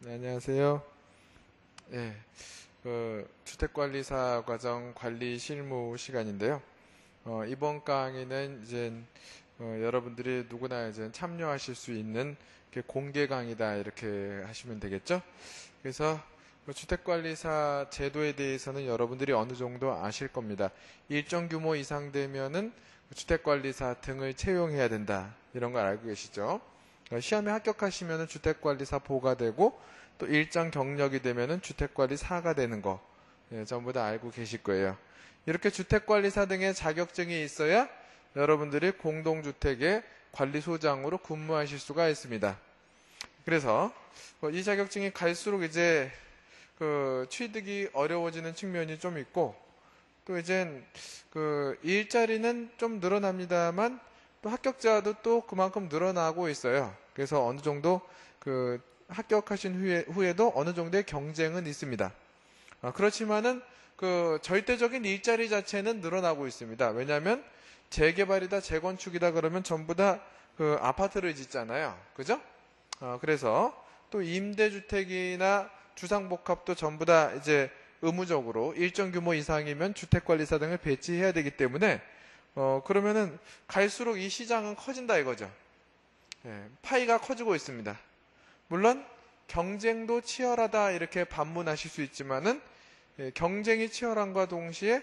네, 안녕하세요. 예, 주택관리사 과정 관리 실무 시간인데요. 이번 강의는 이제 여러분들이 누구나 이제 참여하실 수 있는 공개 강의다 이렇게 하시면 되겠죠. 그래서 주택관리사 제도에 대해서는 여러분들이 어느 정도 아실 겁니다. 일정 규모 이상 되면은 주택관리사 등을 채용해야 된다 이런 걸 알고 계시죠. 시험에 합격하시면은 주택관리사 보가 되고 또 일정 경력이 되면은 주택관리사가 되는 거 전부 다 알고 계실 거예요. 이렇게 주택관리사 등의 자격증이 있어야 여러분들이 공동주택의 관리소장으로 근무하실 수가 있습니다. 그래서 이 자격증이 갈수록 이제 취득이 어려워지는 측면이 좀 있고 또 이제 일자리는 좀 늘어납니다만 또 합격자도 또 그만큼 늘어나고 있어요. 그래서 어느 정도 합격하신 후에도 어느 정도의 경쟁은 있습니다. 그렇지만은 절대적인 일자리 자체는 늘어나고 있습니다. 왜냐하면 재개발이다, 재건축이다 그러면 전부 다 아파트를 짓잖아요. 그죠? 그래서 또 임대주택이나 주상복합도 전부 다 이제 의무적으로 일정 규모 이상이면 주택관리사 등을 배치해야 되기 때문에 그러면은 갈수록 이 시장은 커진다 이거죠. 예, 파이가 커지고 있습니다. 물론 경쟁도 치열하다 이렇게 반문하실 수 있지만은 경쟁이 치열함과 동시에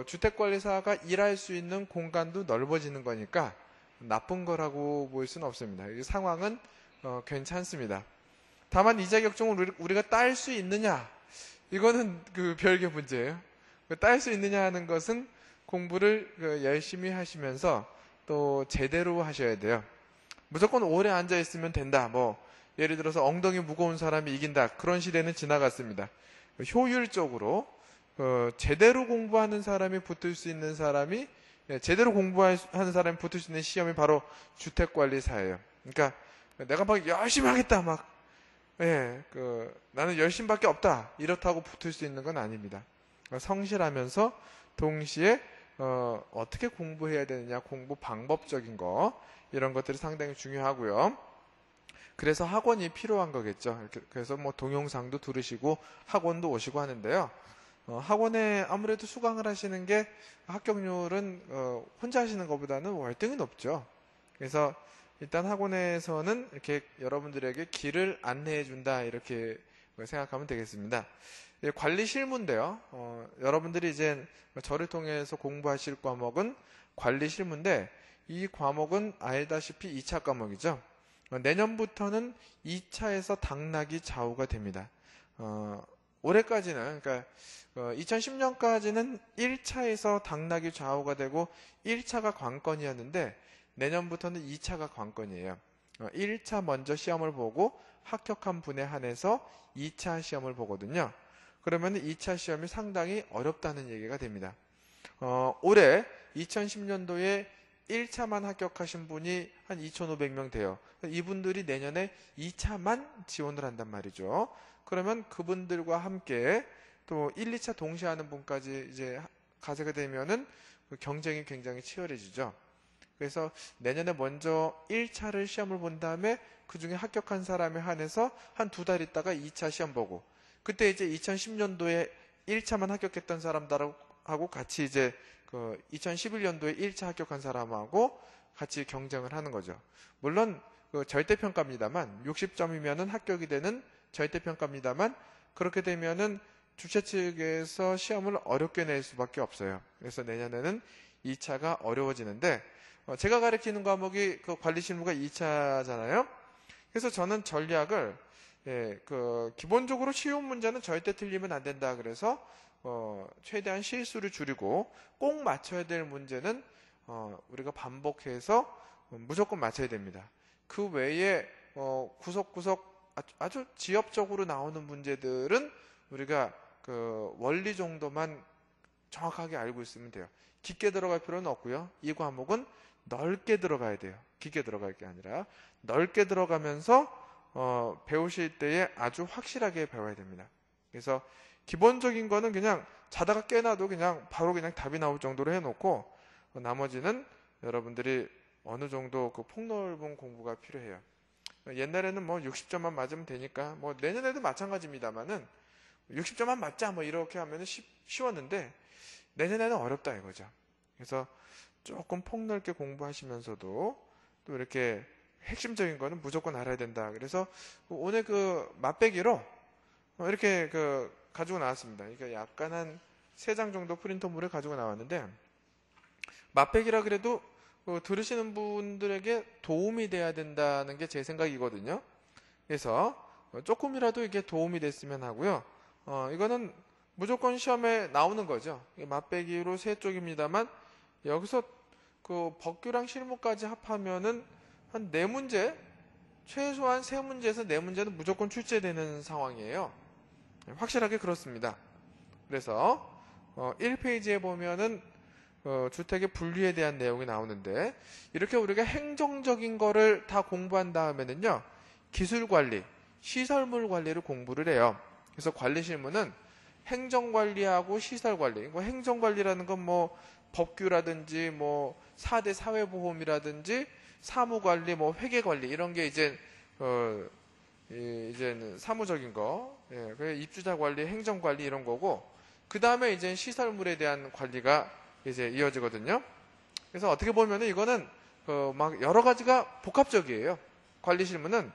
주택관리사가 일할 수 있는 공간도 넓어지는 거니까 나쁜 거라고 볼 수는 없습니다. 이 상황은 괜찮습니다. 다만 이 자격증을 우리가 딸 수 있느냐 이거는 별개 문제예요. 딸 수 있느냐 하는 것은 공부를 열심히 하시면서 또 제대로 하셔야 돼요. 무조건 오래 앉아 있으면 된다. 예를 들어서 엉덩이 무거운 사람이 이긴다. 그런 시대는 지나갔습니다. 효율적으로 제대로 공부하는 사람이 붙을 수 있는 사람이 제대로 공부하는 사람이 붙을 수 있는 시험이 바로 주택관리사예요. 그러니까 내가 막 열심히 하겠다 나는 열심밖에 없다 이렇다고 붙을 수 있는 건 아닙니다. 성실하면서 동시에 어떻게 공부해야 되느냐, 공부 방법적인 거 이런 것들이 상당히 중요하고요. 그래서 학원이 필요한 거겠죠. 그래서 동영상도 들으시고 학원도 오시고 하는데요. 학원에 아무래도 수강을 하시는 게 합격률은 혼자 하시는 것보다는 월등히 높죠. 그래서 일단 학원에서는 이렇게 여러분들에게 길을 안내해 준다 이렇게 생각하면 되겠습니다. 관리 실무인데요. 여러분들이 이제 저를 통해서 공부하실 과목은 관리 실무인데 이 과목은 알다시피 2차 과목이죠. 내년부터는 2차에서 당락이 좌우가 됩니다. 올해까지는 그러니까 2010년까지는 1차에서 당락이 좌우가 되고 1차가 관건이었는데 내년부터는 2차가 관건이에요. 1차 먼저 시험을 보고 합격한 분에 한해서 2차 시험을 보거든요. 그러면 2차 시험이 상당히 어렵다는 얘기가 됩니다. 올해 2010년도에 1차만 합격하신 분이 한 2,500명 돼요. 이분들이 내년에 2차만 지원을 한단 말이죠. 그러면 그분들과 함께 또 1, 2차 동시에 하는 분까지 이제 가세가 되면은 경쟁이 굉장히 치열해지죠. 그래서 내년에 먼저 1차를 시험을 본 다음에 그 중에 합격한 사람에 한해서 한 2달 있다가 2차 시험 보고 그때 이제 2010년도에 1차만 합격했던 사람들하고 같이 이제 2011년도에 1차 합격한 사람하고 같이 경쟁을 하는 거죠. 물론 절대평가입니다만 60점이면은 합격이 되는 절대평가입니다만 그렇게 되면은 주최 측에서 시험을 어렵게 낼 수밖에 없어요. 그래서 내년에는 2차가 어려워지는데 제가 가르치는 과목이 관리실무가 2차잖아요. 그래서 저는 전략을 기본적으로 쉬운 문제는 절대 틀리면 안 된다. 그래서 최대한 실수를 줄이고 꼭 맞춰야 될 문제는 우리가 반복해서 무조건 맞춰야 됩니다. 그 외에 구석구석 아주 지엽적으로 나오는 문제들은 우리가 원리 정도만 정확하게 알고 있으면 돼요. 깊게 들어갈 필요는 없고요. 이 과목은 넓게 들어가야 돼요. 깊게 들어갈 게 아니라 넓게 들어가면서 배우실 때에 아주 확실하게 배워야 됩니다. 그래서 기본적인 거는 그냥 자다가 깨나도 그냥 바로 그냥 답이 나올 정도로 해놓고 나머지는 여러분들이 어느 정도 폭넓은 공부가 필요해요. 옛날에는 뭐 60점만 맞으면 되니까 뭐 내년에도 마찬가지입니다만은 60점만 맞자 뭐 이렇게 하면 쉬웠는데 내년에는 어렵다 이거죠. 그래서 조금 폭넓게 공부하시면서도 또 이렇게 핵심적인 거는 무조건 알아야 된다. 그래서 오늘 그 맛배기로 이렇게 가지고 나왔습니다. 그러니까 약간 한 3장 정도 프린터물을 가지고 나왔는데 맛배기라 그래도 들으시는 분들에게 도움이 돼야 된다는 게 제 생각이거든요. 그래서 조금이라도 이게 도움이 됐으면 하고요. 이거는 무조건 시험에 나오는 거죠. 맛배기로 3쪽입니다만 여기서 그 법규랑 실무까지 합하면은 한 4문제, 최소한 3문제에서 4문제는 무조건 출제되는 상황이에요. 확실하게 그렇습니다. 그래서 1페이지에 보면은 주택의 분리에 대한 내용이 나오는데 이렇게 우리가 행정적인 거를 다 공부한 다음에는요. 기술관리, 시설물 관리를 공부를 해요. 그래서 관리실무는 행정관리하고 시설관리. 뭐 행정관리라는 건 뭐 법규라든지 뭐 4대 사회보험이라든지 사무관리, 뭐 회계관리 이런 게 이제는 사무적인 거, 입주자 관리, 행정관리 이런 거고 그 다음에 이제 시설물에 대한 관리가 이제 이어지거든요. 그래서 어떻게 보면은 이거는 막 여러 가지가 복합적이에요. 관리 실무는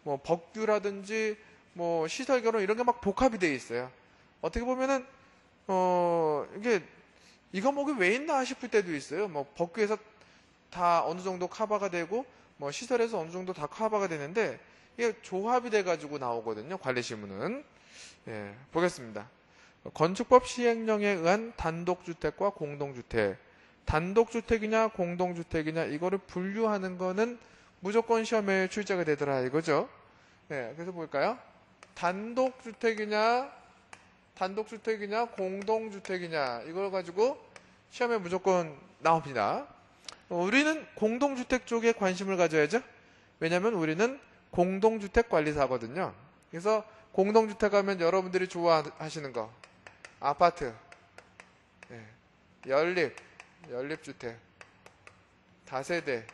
뭐 법규라든지 뭐 시설 결혼 이런 게 막 복합이 되어 있어요. 어떻게 보면은 이게 이 과목이 왜 있나 싶을 때도 있어요. 뭐 법규에서 다 어느 정도 커버가 되고 뭐 시설에서 어느 정도 다 커버가 되는데 이게 조합이 돼 가지고 나오거든요. 관리 실무는. 예, 보겠습니다. 건축법 시행령에 의한 단독주택과 공동주택. 단독주택이냐 공동주택이냐 이거를 분류하는 거는 무조건 시험에 출제가 되더라 이거죠. 네, 그래서 볼까요? 단독주택이냐 공동주택이냐 이걸 가지고 시험에 무조건 나옵니다. 우리는 공동주택 쪽에 관심을 가져야죠. 왜냐하면 우리는 공동주택관리사거든요. 그래서 공동주택 하면 여러분들이 좋아하시는 거 아파트, 연립주택, 다세대,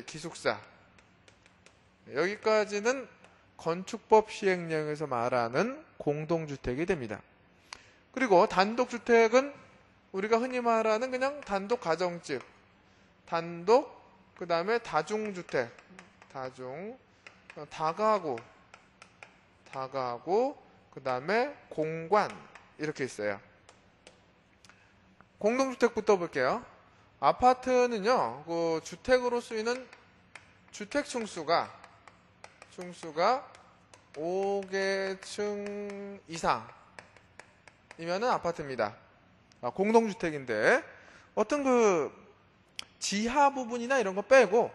기숙사 여기까지는 건축법 시행령에서 말하는 공동주택이 됩니다. 그리고 단독주택은 우리가 흔히 말하는 그냥 단독 가정집, 그 다음에 다중주택, 다가구, 그 다음에 공관 이렇게 있어요. 공동주택부터 볼게요. 아파트는요, 그 주택으로 쓰이는 주택 층수가 5개층 이상이면은 아파트입니다. 공동주택인데 어떤 그 지하 부분이나 이런 거 빼고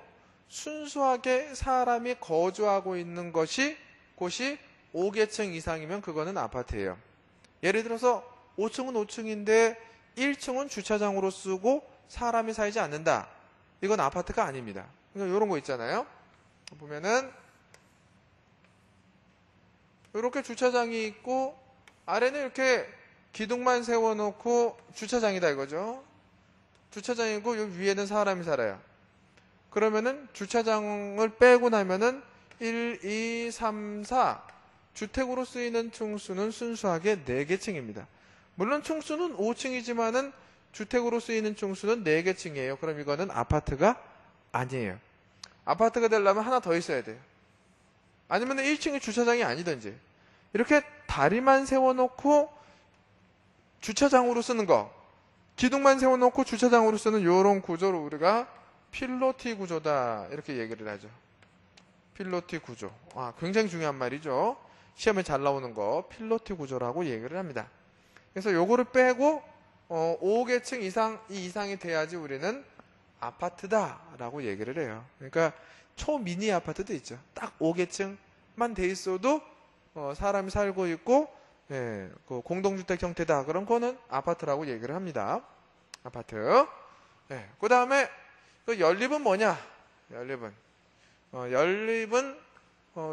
순수하게 사람이 거주하고 있는 곳이 5개층 이상이면 그거는 아파트예요. 예를 들어서 5층은 5층인데 1층은 주차장으로 쓰고 사람이 살지 않는다. 이건 아파트가 아닙니다. 그러니까 이런 거 있잖아요. 보면은 이렇게 주차장이 있고 아래는 이렇게 기둥만 세워놓고 주차장이다 이거죠. 주차장이고 여기 위에는 사람이 살아요. 그러면은 주차장을 빼고 나면은 1, 2, 3, 4 주택으로 쓰이는 층수는 순수하게 4개 층입니다. 물론 층수는 5층이지만은 주택으로 쓰이는 층수는 4개 층이에요. 그럼 이거는 아파트가 아니에요. 아파트가 되려면 하나 더 있어야 돼요. 아니면 1층이 주차장이 아니든지 이렇게 다리만 세워놓고 주차장으로 쓰는 거, 기둥만 세워놓고 주차장으로 쓰는 이런 구조를 우리가 필로티 구조다 이렇게 얘기를 하죠. 필로티 구조. 굉장히 중요한 말이죠. 시험에 잘 나오는 거 필로티 구조라고 얘기를 합니다. 그래서 요거를 빼고 5개층 이상이 돼야지 우리는 아파트다라고 얘기를 해요. 그러니까 초미니 아파트도 있죠. 딱 5개층만 돼 있어도 사람이 살고 있고 그 공동주택 형태다. 그럼 그거는 아파트라고 얘기를 합니다. 아파트. 그 다음에 그 연립은 뭐냐? 연립은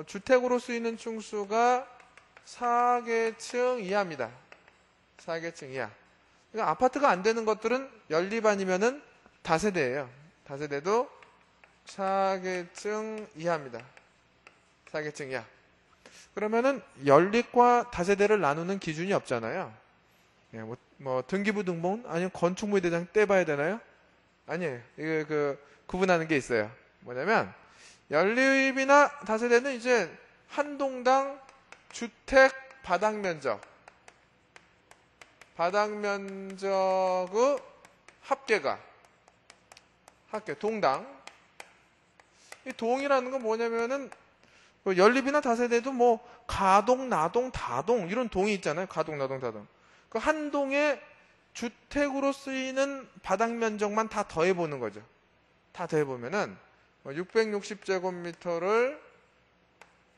주택으로 쓰이는 층수가 4개층 이하입니다. 4개층 이하. 그러니까 아파트가 안 되는 것들은 연립 아니면은 다세대예요. 다세대도 4계층 이하입니다. 4계층 이하. 그러면은 연립과 다세대를 나누는 기준이 없잖아요. 예, 뭐 등기부 등본 아니면 건축물 대장 떼봐야 되나요? 아니에요. 이거 구분하는 게 있어요. 뭐냐면 연립이나 다세대는 이제 한 동당 주택 바닥 면적의 합계가 동당. 이 동이라는 건 뭐냐면은 연립이나 다세대도 뭐 가동, 나동, 다동 이런 동이 있잖아요. 가동, 나동, 다동. 그 한 동에 주택으로 쓰이는 바닥 면적만 다 더해보는 거죠. 다 더해보면은 660제곱미터를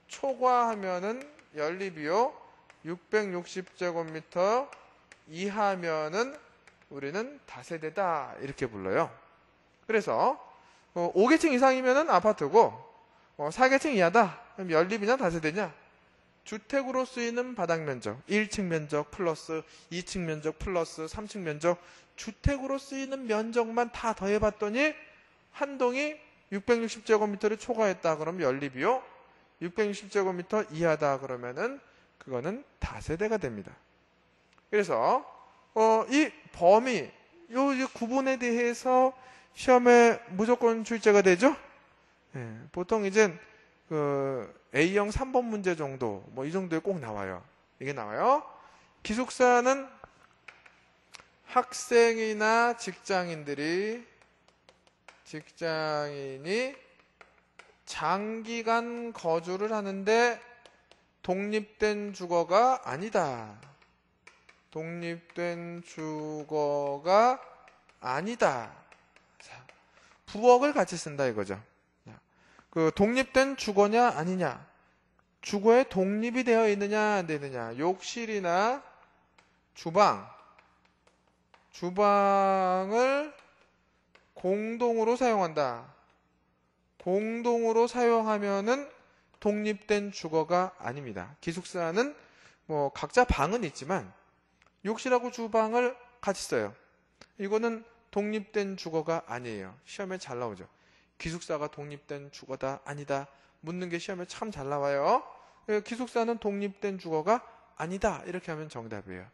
초과하면은 연립이요. 660제곱미터 이하면은 우리는 다세대다 이렇게 불러요. 그래서 5계층 이상이면은 아파트고 4계층 이하다. 그럼 연립이냐 다세대냐? 주택으로 쓰이는 바닥 면적, 1층 면적 플러스 2층 면적 플러스 3층 면적, 주택으로 쓰이는 면적만 다 더해봤더니 한 동이 660제곱미터를 초과했다. 그러면 연립이요. 660제곱미터 이하다. 그러면은 그거는 다세대가 됩니다. 그래서 이 범위, 이 구분에 대해서 시험에 무조건 출제가 되죠. 예, 보통 이제 A형 3번 문제 정도, 뭐 이 정도에 꼭 나와요. 이게 나와요. 기숙사는 학생이나 직장인이 장기간 거주를 하는데 독립된 주거가 아니다. 독립된 주거가 아니다. 자, 부억을 같이 쓴다 이거죠. 독립된 주거냐 아니냐, 주거에 독립이 되어 있느냐 안 되느냐, 욕실이나 주방을 공동으로 사용한다. 공동으로 사용하면은 독립된 주거가 아닙니다. 기숙사는 뭐 각자 방은 있지만 욕실하고 주방을 같이 써요. 이거는 독립된 주거가 아니에요. 시험에 잘 나오죠. 기숙사가 독립된 주거다 아니다 묻는 게 시험에 참 잘 나와요. 기숙사는 독립된 주거가 아니다 이렇게 하면 정답이에요.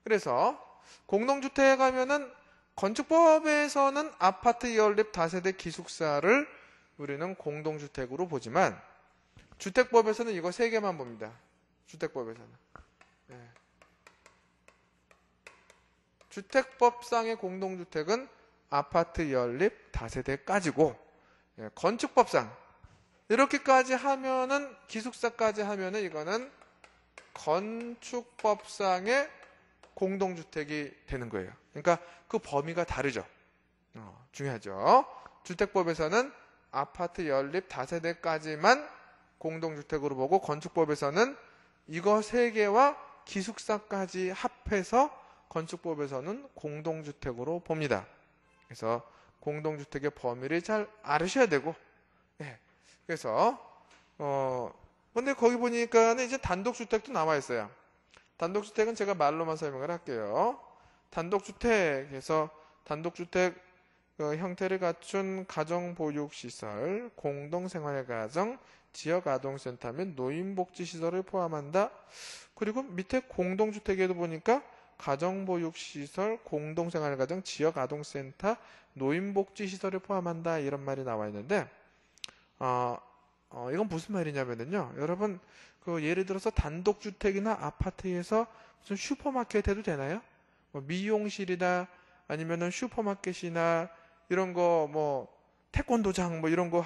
그래서 공동주택에 가면은 건축법에서는 아파트 연립 다세대 기숙사를 우리는 공동주택으로 보지만 주택법에서는 이거 3개만 봅니다. 주택법에서는. 네. 주택법상의 공동주택은 아파트 연립 다세대까지고, 건축법상 이렇게까지 하면은 기숙사까지 하면은 이거는 건축법상의 공동주택이 되는 거예요. 그러니까 그 범위가 다르죠. 중요하죠. 주택법에서는 아파트 연립 다세대까지만 공동주택으로 보고 건축법에서는 이거 3개와 기숙사까지 합해서 건축법에서는 공동주택으로 봅니다. 그래서 공동주택의 범위를 잘 알으셔야 되고, 그래서 근데 거기 보니까는 이제 단독주택도 나와 있어요. 단독주택은 제가 말로만 설명을 할게요. 단독주택에서 단독주택 형태를 갖춘 가정보육시설, 공동생활가정, 지역아동센터 및 노인복지시설을 포함한다. 그리고 밑에 공동주택에도 보니까 가정보육시설, 공동생활가정, 지역아동센터, 노인복지시설을 포함한다 이런 말이 나와 있는데 이건 무슨 말이냐면요. 여러분 예를 들어서 단독주택이나 아파트에서 무슨 슈퍼마켓 해도 되나요? 뭐 미용실이나 아니면은 슈퍼마켓이나 이런 거 뭐 태권도장 뭐 이런 거